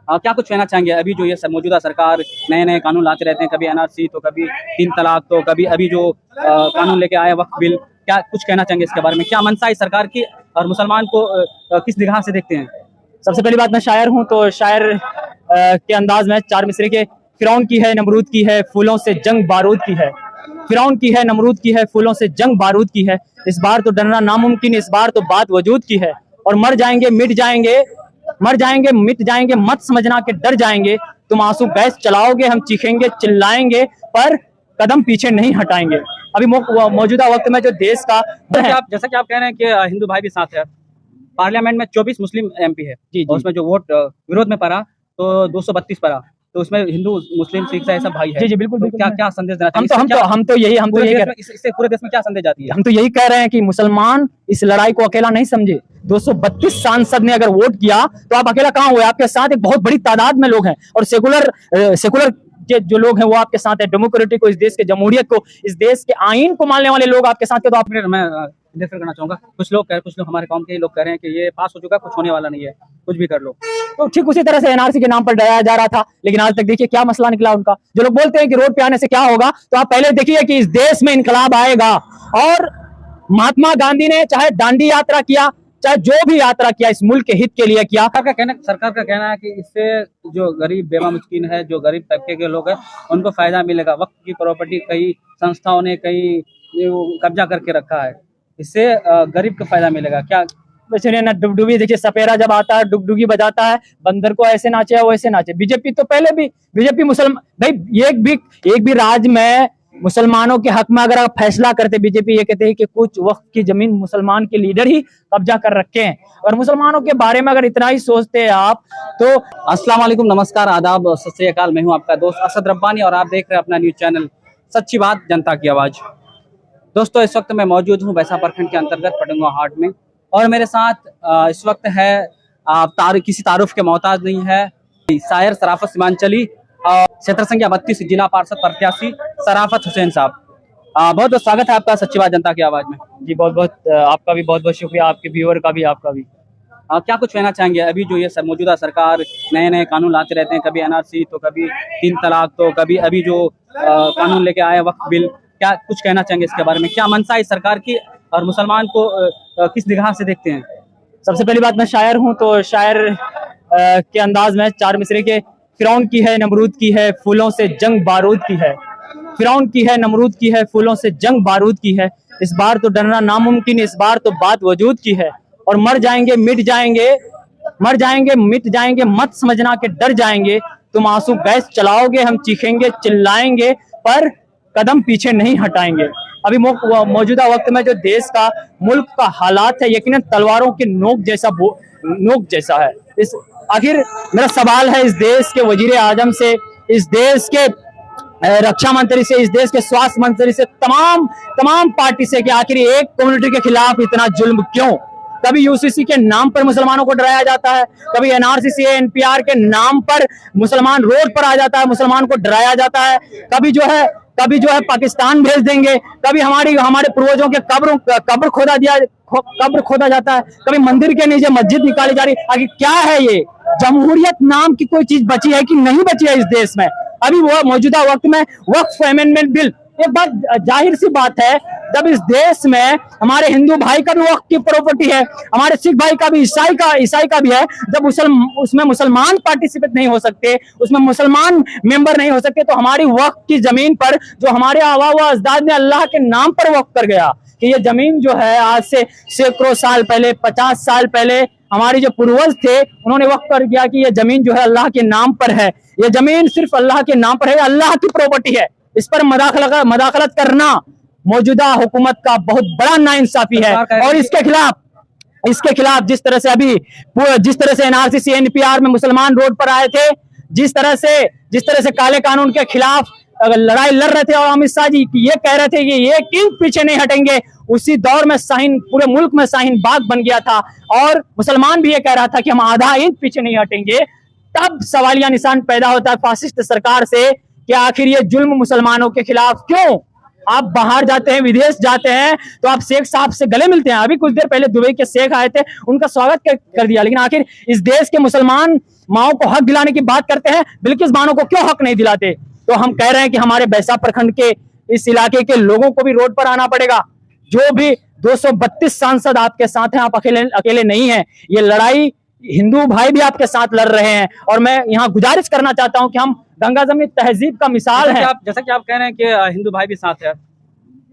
क्या कुछ कहना चाहेंगे अभी जो ये मौजूदा सरकार नए नए कानून लाते रहते हैं, कभी एनआरसी तो कभी 3 तलाक तो कभी अभी जो कानून लेके आया वक्फ बिल, क्या कुछ कहना चाहेंगे इसके बारे में? क्या मंशा है सरकार की और मुसलमान को किस निगाह से देखते हैं? सबसे पहली बात, मैं शायर हूँ तो शायर के अंदाज में 4 मिसरे के फिरौन की है नमरूद की है फूलों से जंग बारूद की है, फिरौन की है नमरूद की है फूलों से जंग बारूद की है, इस बार तो डरना नामुमकिन, इस बार तो बात वजूद की है, और मर जाएंगे मिट जाएंगे मत समझना कि डर जाएंगे, तुम आंसू गैस चलाओगे हम चीखेंगे चिल्लाएंगे पर कदम पीछे नहीं हटाएंगे। अभी मौजूदा वक्त में जो देश का जैसा कि आप कह रहे हैं कि हिंदू भाई भी साथ है, पार्लियामेंट में 24 मुस्लिम एमपी है जी, और उसमें जो वोट विरोध में पड़ा तो 232 पड़ा, तो उसमें हिंदू मुस्लिम सिख ईसाई सब भाई है। जी बिल्कुल, तो क्या संदेश देना चाहिए? हम तो यही इससे पूरे देश में क्या संदेश जाती है? हम तो यही कह रहे हैं कि मुसलमान इस लड़ाई को अकेला नहीं समझे। 232 सांसद ने अगर वोट किया तो आप अकेला कहाँ हुए? आपके साथ एक बहुत बड़ी तादाद में लोग हैं, और सेकुलर जो लोग हैं वो आपके साथ है। डेमोक्रेटिक को, इस देश के जमहूरियत को, इस देश के आईन को मानने वाले लोग आपके साथ है। तो आप मैं डिफर करना चाहूंगा, कुछ लोग हमारे कौम के लोग कह रहे हैं कि ये पास हो चुका, कुछ होने वाला नहीं है, कुछ भी कर लो। तो ठीक उसी तरह से एनआरसी के नाम पर डराया जा रहा था, लेकिन आज तक देखिए क्या मसला निकला उनका। जो लोग बोलते हैं कि रोड पे आने से क्या होगा, तो आप पहले देखिए कि इस देश में इनकलाब आएगा। और महात्मा गांधी ने चाहे दांडी यात्रा किया, चाहे जो भी यात्रा किया, इस मुल्क के हित के लिए किया। सरकार का कहना है कि इससे जो गरीब बेवा मुस्किन है, जो गरीब तबके के लोग हैं, उनको फायदा मिलेगा। वक्त की प्रॉपर्टी कई संस्थाओं ने कब्जा करके रखा है, इससे गरीब को फायदा मिलेगा। क्या सुनिए ना, डुगडुगी देखिए, सपेरा जब आता है डुगडुगी बजाता है, बंदर को ऐसे नाचे वैसे नाचे। बीजेपी तो पहले भी मुसलमान भाई, एक भी राज्य में मुसलमानों के हक में अगर आप फैसला करते, बीजेपी ये कहते हैं कि कुछ वक्त की जमीन मुसलमान के लीडर ही कब्जा कर रखे हैं, और मुसलमानों के बारे में अगर इतना ही सोचते हैं आप तो। अस्सलाम वालेकुम, नमस्कार, आदाब, सत श्री अकाल। मैं हूं आपका दोस्त असद रब्बानी और आप देख रहे हैं अपना न्यूज चैनल सच्ची बात जनता की आवाज। दोस्तों, इस वक्त मैं मौजूद हूं बैसा प्रखंड के अंतर्गत पटुंगा हाट में, और मेरे साथ इस वक्त है किसी तारुफ के मोहताज नहीं है, शायर सराफत सीमांचली और क्षेत्र संख्या 32 जिला पार्षद प्रत्याशी सराफत हुसैन साहब। बहुत बहुत स्वागत है आपका सच्ची बात जनता की आवाज में। जी बहुत बहुत आपका भी बहुत बहुत शुक्रिया, आपके व्यूअर का भी, आपका भी। क्या कुछ कहना चाहेंगे अभी जो ये मौजूदा सरकार नए नए कानून लाते रहते हैं, कभी एनआरसी तो कभी 3 तलाक तो कभी अभी जो कानून लेके आया वक्फ बिल, क्या कुछ कहना चाहेंगे इसके बारे में? क्या मंशा है सरकार की और मुसलमान को किस निगाह से देखते हैं? सबसे पहली बात, मैं शायर हूँ तो शायर के अंदाज में 4 मिसरे के फिरौन की है नमरूद की है फूलों से जंग बारूद की है, फिरौन की है नमरूद की है फूलों से जंग बारूद की है, इस बार तो डरना नामुमकिन, इस बार तो बात वजूद की है, और मर जाएंगे मिट जाएंगे मत समझना कि डर जाएंगे, तुम आंसू गैस चलाओगे हम चीखेंगे चिल्लाएंगे पर कदम पीछे नहीं हटाएंगे। अभी मौजूदा वक्त में जो देश का, मुल्क का हालात है, यकीनन तलवारों के नोक जैसा है। इस आखिर मेरा सवाल है इस देश के वजीर आजम से, इस देश के रक्षा मंत्री से, इस देश के स्वास्थ्य मंत्री से, तमाम पार्टी से कि आखिर एक कम्युनिटी के खिलाफ इतना जुल्म क्यों? कभी यूसीसी के नाम पर मुसलमानों को डराया जाता है, कभी एनआरसी एनपीआर के नाम पर मुसलमान रोड पर आ जाता है, मुसलमान को डराया जाता है, कभी जो है पाकिस्तान भेज देंगे, कभी हमारे पूर्वजों के कब्र खोदा जाता है, कभी मंदिर के नीचे मस्जिद निकाली जा रही है। आखिर क्या है ये? जमहूरियत नाम की कोई चीज बची है कि नहीं बची है इस देश में? अभी वो मौजूदा वक्त में वक्फ अमेंडमेंट बिल, एक बात जाहिर सी बात है, जब इस देश में हमारे हिंदू भाई का भी वक्फ की प्रॉपर्टी है, हमारे सिख भाई का भी, ईसाई का भी है, जब उसमें मुसलमान पार्टिसिपेट नहीं हो सकते, उसमें मुसलमान मेंबर नहीं हो सकते, तो हमारी वक्फ की जमीन पर जो हमारे आबा व अजदाद ने अल्लाह के नाम पर वक्फ कर गया कि ये जमीन जो है आज से सैकड़ों साल पहले, 50 साल पहले हमारे जो पूर्वज थे उन्होंने वक्फ कर दिया कि ये जमीन जो है अल्लाह के नाम पर है, ये जमीन सिर्फ अल्लाह के नाम पर है, अल्लाह की प्रॉपर्टी है, इस पर मदाखलत करना मौजूदा हुकूमत का बहुत बड़ा नाइंसाफी है। और इसके खिलाफ जिस तरह से एनआरसी एनपीआर में मुसलमान रोड पर आए थे, जिस तरह से काले कानून के खिलाफ लड़ाई लड़ रहे थे, और अमित शाह जी ये कह रहे थे कि ये इंच पीछे नहीं हटेंगे, उसी दौर में पूरे मुल्क में शाहीन बाग बन गया था, और मुसलमान भी ये कह रहा था कि हम आधा इंच पीछे नहीं हटेंगे। तब सवालिया निशान पैदा होता है फासिस्ट सरकार से कि आखिर ये जुल्म मुसलमानों के खिलाफ क्यों? आप बाहर जाते हैं, विदेश जाते हैं, तो आप शेख साहब से गले मिलते हैं। अभी कुछ देर पहले दुबई के शेख आए थे, उनका स्वागत कर दिया। लेकिन आखिर इस देश के मुसलमान माओ को हक दिलाने की बात करते हैं, बिल्किस बानो को क्यों हक नहीं दिलाते? तो हम कह रहे हैं कि हमारे बैसा प्रखंड के इस इलाके के लोगों को भी रोड पर आना पड़ेगा। जो भी 232 सांसद आपके साथ हैं, आप अकेले नहीं हैं। ये लड़ाई हिंदू भाई भी आपके साथ लड़ रहे हैं। और मैं यहाँ गुजारिश करना चाहता हूं कि हम गंगा जमनी तहजीब का मिसाल है। जैसा कि आप कह रहे हैं कि हिंदू भाई भी साथ है।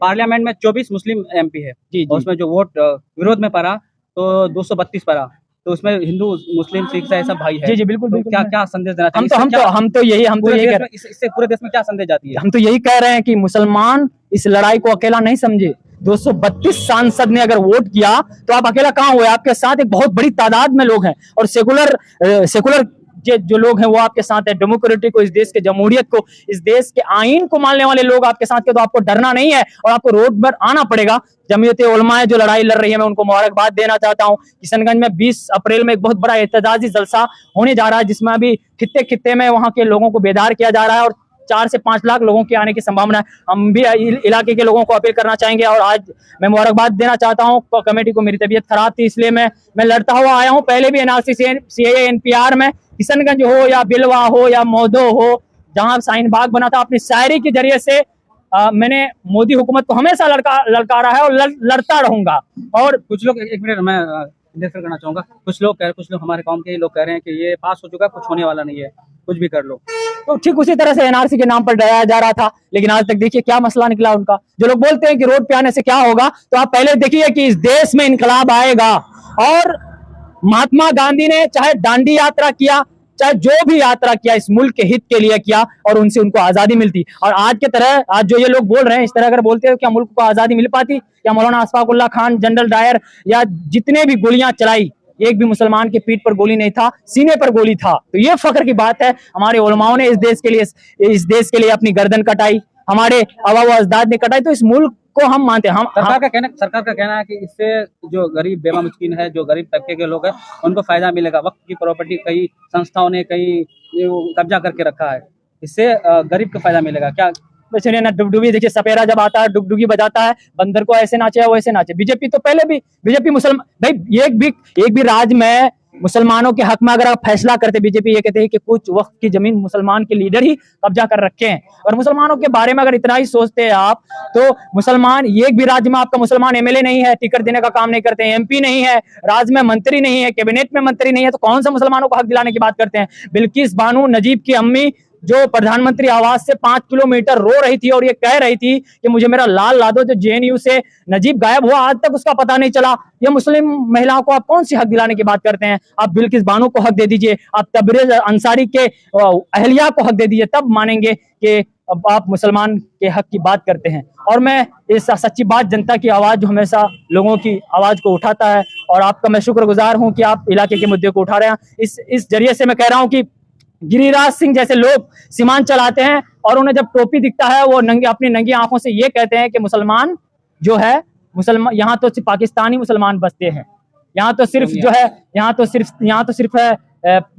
पार्लियामेंट में 24 मुस्लिम एमपी है जी। और उसमें जो वोट विरोध में पड़ा तो 232 पड़ा, तो उसमें हिंदू मुस्लिम सिख ईसाई सब भाई है। जी बिल्कुल, तो बिल्कुल। क्या संदेश देना चाहिए? हम तो यही कह रहे हैं, इससे पूरे देश में क्या संदेश जाती है? हम तो यही कह रहे हैं कि मुसलमान इस लड़ाई को अकेला नहीं समझे। 232 सांसद ने अगर वोट किया तो आप अकेला कहाँ हुए? आपके साथ एक बहुत बड़ी तादाद में लोग हैं। और सेकुलर जो लोग हैं वो आपके साथ है। डेमोक्रेटिक को, इस देश के जमहूरियत को, इस देश के आईन को मानने वाले लोग आपके साथ के, तो आपको डरना नहीं है और आपको रोड पर आना पड़ेगा। जमीयत उलमा जो लड़ाई लड़ रही है, मैं उनको मुबारकबाद देना चाहता हूँ। किशनगंज में 20 अप्रैल में एक बहुत बड़ा एहतजाजी जलसा होने जा रहा है, जिसमें अभी खित्ते खित्ते में वहां के लोगों को बेदार किया जा रहा है और 4 से 5 लाख लोगों के आने की संभावना है। हम भी इलाके के लोगों को अपील करना चाहेंगे। और आज मैं मुबारकबाद देना चाहता हूं कमेटी को। मेरी तबीयत खराब थी, इसलिए मैं लड़ता हुआ आया हूं। पहले भी एनआरसी सीएए एनपीआर में किशनगंज हो या बिलवा हो या मौदो हो, जहां शाहीन बाग बना था, अपनी शायरी के जरिए से मैंने मोदी हुकूमत को हमेशा ललकारा है और लड़ता रहूंगा। और कुछ लोग, एक मिनट मैं इंटरफेयर करना चाहूंगा। कुछ लोग हमारे कौम के लोग कह रहे हैं कि ये पास हो चुका, कुछ होने वाला नहीं है, कुछ भी कर लो। तो ठीक उसी तरह से एनआरसी के नाम पर डराया जा रहा था, लेकिन आज तक देखिए क्या मसला निकला उनका। जो लोग बोलते हैं कि रोड पे आने से क्या होगा, तो आप पहले देखिए कि इस देश में इनकलाब आएगा। और महात्मा गांधी ने चाहे दांडी यात्रा किया, चाहे जो भी यात्रा किया, इस मुल्क के हित के लिए किया और उनसे उनको आजादी मिलती। और आज के तरह, आज जो ये लोग बोल रहे हैं, इस तरह अगर बोलते हो क्या मुल्क को आजादी मिल पाती? क्या मौलाना अशफाकुल्लाह खान, जनरल डायर या जितने भी गोलियां चलाई, एक भी मुसलमान की पीठ पर गोली नहीं था, सीने पर गोली था। तो ये फख्र की बात है। हमारे उलमाओं ने इस देश के लिए अपनी गर्दन कटाई, हमारे आबा अजदाद ने कटाई। तो इस मुल्क को हम मानते हैं। सरकार का कहना है कि इससे जो गरीब बेवा मुस्किन है, जो गरीब तबके के लोग हैं, उनको फायदा मिलेगा। वक्त की प्रॉपर्टी कई संस्थाओं ने कब्जा करके रखा है, इससे गरीब को फायदा मिलेगा क्या? सुनिए ना, डुगडुगी देखिए, सपेरा जब आता है डुगडुगी बजाता है, बंदर को ऐसे नाचे वैसे नाचे। बीजेपी तो पहले भी, बीजेपी मुसलमान भाई, एक भी राज्य में मुसलमानों के हक में अगर आप फैसला करते, बीजेपी ये कहते हैं कि कुछ वक्त की जमीन मुसलमान के लीडर ही कब्जा कर रखे हैं। और मुसलमानों के बारे में अगर इतना ही सोचते हैं आप, तो मुसलमान, एक भी राज्य में आपका मुसलमान एमएलए नहीं है, टिकट देने का काम नहीं करते हैं, एमपी नहीं है, राज्य में मंत्री नहीं है, कैबिनेट में मंत्री नहीं है, तो कौन सा मुसलमानों को हक दिलाने की बात करते हैं? बिल्किस बानो, नजीब की अम्मी, जो प्रधानमंत्री आवास से 5 किलोमीटर रो रही थी और ये कह रही थी कि मुझे मेरा लाल ला दो, जो जेएनयू से नजीब गायब हुआ, आज तक उसका पता नहीं चला। ये मुस्लिम महिलाओं को आप कौन सी हक दिलाने की बात करते हैं? आप बिल्किस बानो को हक दे दीजिए, आप तबरेज अंसारी के अहलिया को हक दे दीजिए, तब मानेंगे कि अब आप मुसलमान के हक की बात करते हैं। और मैं इस सच्ची बात जनता की आवाज, जो हमेशा लोगों की आवाज को उठाता है, और आपका मैं शुक्रगुजार हूं कि आप इलाके के मुद्दे को उठा रहे हैं। इस जरिए से मैं कह रहा हूं कि गिरिराज सिंह जैसे लोग सीमांत चलाते हैं और उन्हें जब टोपी दिखता है, वो अपनी नंगी आंखों से ये कहते हैं कि मुसलमान जो है, मुसलमान यहाँ तो सिर्फ पाकिस्तानी मुसलमान बसते हैं, यहाँ तो सिर्फ जो है, यहाँ तो सिर्फ है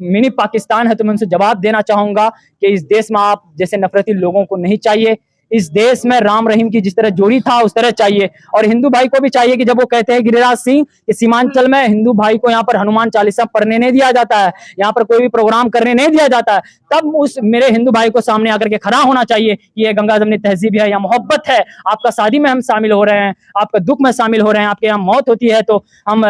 मिनी पाकिस्तान है। तो मैं उनसे जवाब देना चाहूंगा कि इस देश में आप जैसे नफरती लोगों को नहीं चाहिए। इस देश में राम रहीम की जिस तरह जोड़ी था उस तरह चाहिए। और हिंदू भाई को भी चाहिए कि जब वो कहते हैं गिरिराज सिंह कि सीमांचल में हिंदू भाई को यहाँ पर हनुमान चालीसा पढ़ने नहीं दिया जाता है, यहाँ पर कोई भी प्रोग्राम करने नहीं दिया जाता है, तब उस मेरे हिंदू भाई को सामने आकर के खड़ा होना चाहिए कि ये गंगा जमनी तहजीब है या मोहब्बत है। आपका शादी में हम शामिल हो रहे हैं, आपका दुख में शामिल हो रहे हैं, आपके यहाँ मौत होती है तो हम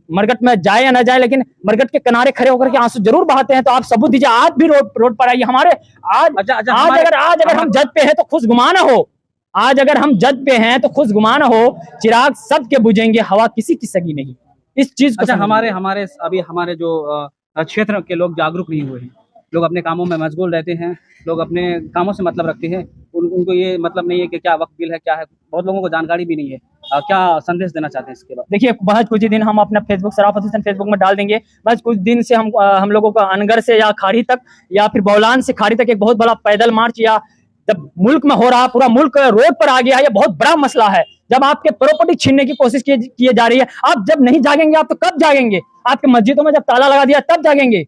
मरगट में जाए या ना जाए, लेकिन मरगट के किनारे खड़े होकर के आंसू जरूर बहाते हैं। तो आप सबूत दीजिए, आज भी रोड पर आइए हमारे। आज अगर हम जद पे हैं तो खुश गुमाना हो, आज अगर हम जद पे हैं तो खुश गुमाना हो, चिराग सबके बुझेंगे, हवा किसी की सगी नहीं। इस चीज को हमारे जो क्षेत्र के लोग जागरूक नहीं हुए हैं, लोग अपने कामों में मशगूल रहते हैं, लोग अपने कामों से मतलब रखते हैं, उनको ये मतलब नहीं है कि क्या वक्त बिल है, क्या है, बहुत लोगों को जानकारी भी नहीं है। क्या संदेश देना चाहते हैं इसके बाद? देखिए, बहुत कुछ ही दिन हम अपना फेसबुक शराफत हुसैन फेसबुक में डाल देंगे। बस कुछ दिन से हम लोगों का अनगर से या खाड़ी तक या फिर बौलान से खाड़ी तक एक बहुत बड़ा पैदल मार्च, या जब मुल्क में हो रहा, पूरा मुल्क रोड पर आ गया है, ये बहुत बड़ा मसला है। जब आपके प्रॉपर्टी छीनने की कोशिश की जा रही है, आप जब नहीं जागेंगे आप तो कब जागेंगे? आपके मस्जिदों में जब ताला लगा दिया तब जागेंगे?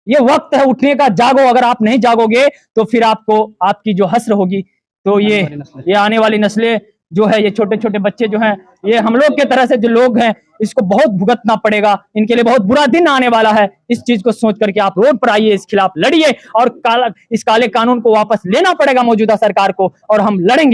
ये वक्त है उठने का, जागो। अगर आप नहीं जागोगे तो फिर आपको आपकी जो हस्र होगी तो ये आने वाली नस्लें जो है, ये छोटे छोटे बच्चे जो हैं, ये हम लोग के तरह से जो लोग हैं, इसको बहुत भुगतना पड़ेगा। इनके लिए बहुत बुरा दिन आने वाला है। इस चीज को सोच करके आप रोड पर आइए, इस खिलाफ लड़िए और इस काले कानून को वापस लेना पड़ेगा मौजूदा सरकार को, और हम लड़ेंगे।